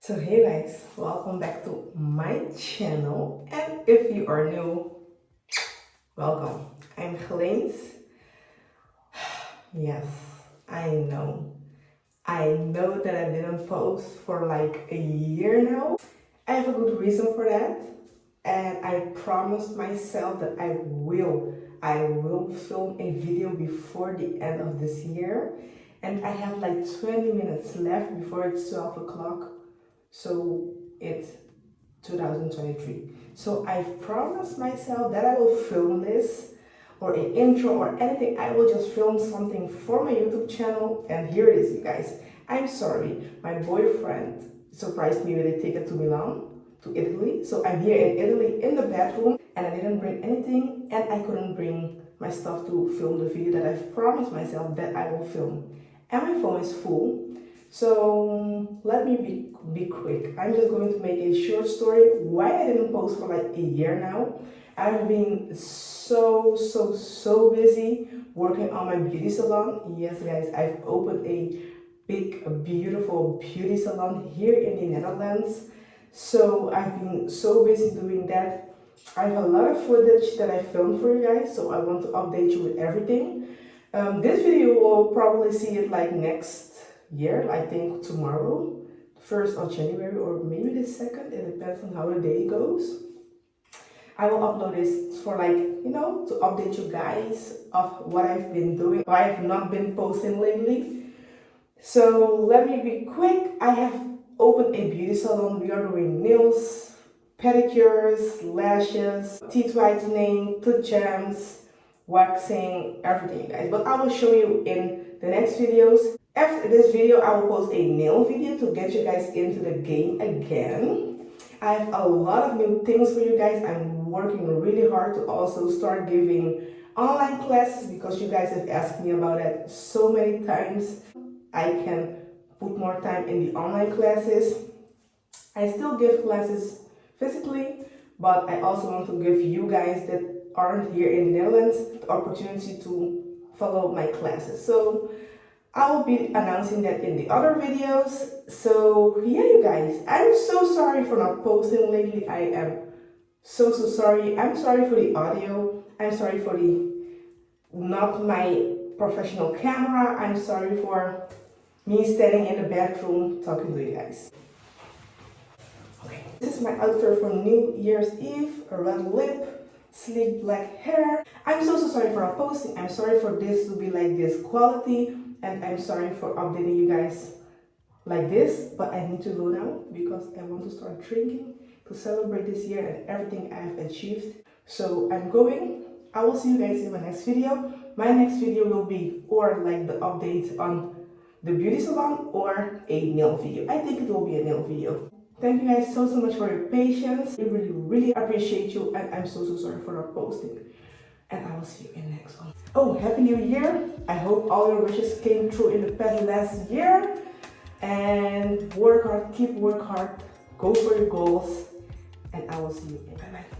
So hey guys, welcome back to my channel, and if you are new, welcome. I'm Helene. Yes, I know. I know that I didn't post for like a year now. I have a good reason for that, and I promised myself that I will film a video before the end of this year, and I have like 20 minutes left before it's 12 o'clock. So it's 2023. So I promised myself that I will film this or an intro or anything. I will just film something for my YouTube channel, and here it is, you guys. I'm sorry, my boyfriend surprised me with a ticket to Milan, to Italy. So I'm here in Italy in the bathroom, and I didn't bring anything, and I couldn't bring my stuff to film the video that I've promised myself that I will film. And my phone is full. So let me be quick. I'm just going to make a short story why I didn't post for like a year now. I've been so busy working on my beauty salon. Yes guys, I've opened a big beautiful beauty salon here in the Netherlands. So I've been so busy doing that. I have a lot of footage that I filmed for you guys, so I want to update you with everything. This video will probably see it like next year, I think tomorrow, 1st of January, or maybe the 2nd, it depends on how the day goes. I will upload this for like, to update you guys of what I've been doing, why I've not been posting lately. So let me be quick. I have opened a beauty salon. We are doing nails, pedicures, lashes, teeth whitening, tooth jams, waxing, everything, you guys. But I will show you in the next videos. After this video, I will post a nail video to get you guys into the game again. I have a lot of new things for you guys. I'm working really hard to also start giving online classes because you guys have asked me about that so many times. I can put more time in the online classes. I still give classes physically, but I also want to give you guys that aren't here in the Netherlands the opportunity to follow my classes. So I will be announcing that in the other videos. So yeah, you guys, I'm so sorry for not posting lately. I am so sorry. I'm sorry for the audio. I'm sorry for the not my professional camera. I'm sorry for me standing in the bathroom talking to you guys. Okay, this is my outfit for New Year's Eve. A red lip, sleek black hair. I'm so sorry for not posting. I'm sorry for this to be like this quality. And I'm sorry for updating you guys like this, but I need to go now because I want to start drinking to celebrate this year and everything I have achieved. So I'm going. I will see you guys in my next video. My next video will be or like the update on the beauty salon or a nail video. I think it will be a nail video. Thank you guys so much for your patience. I really appreciate you, and I'm so sorry for not posting. And I will see you in the next one. Oh, Happy New Year. I hope all your wishes came true in the past last year. And work hard, keep work hard, go for your goals. And I will see you in my next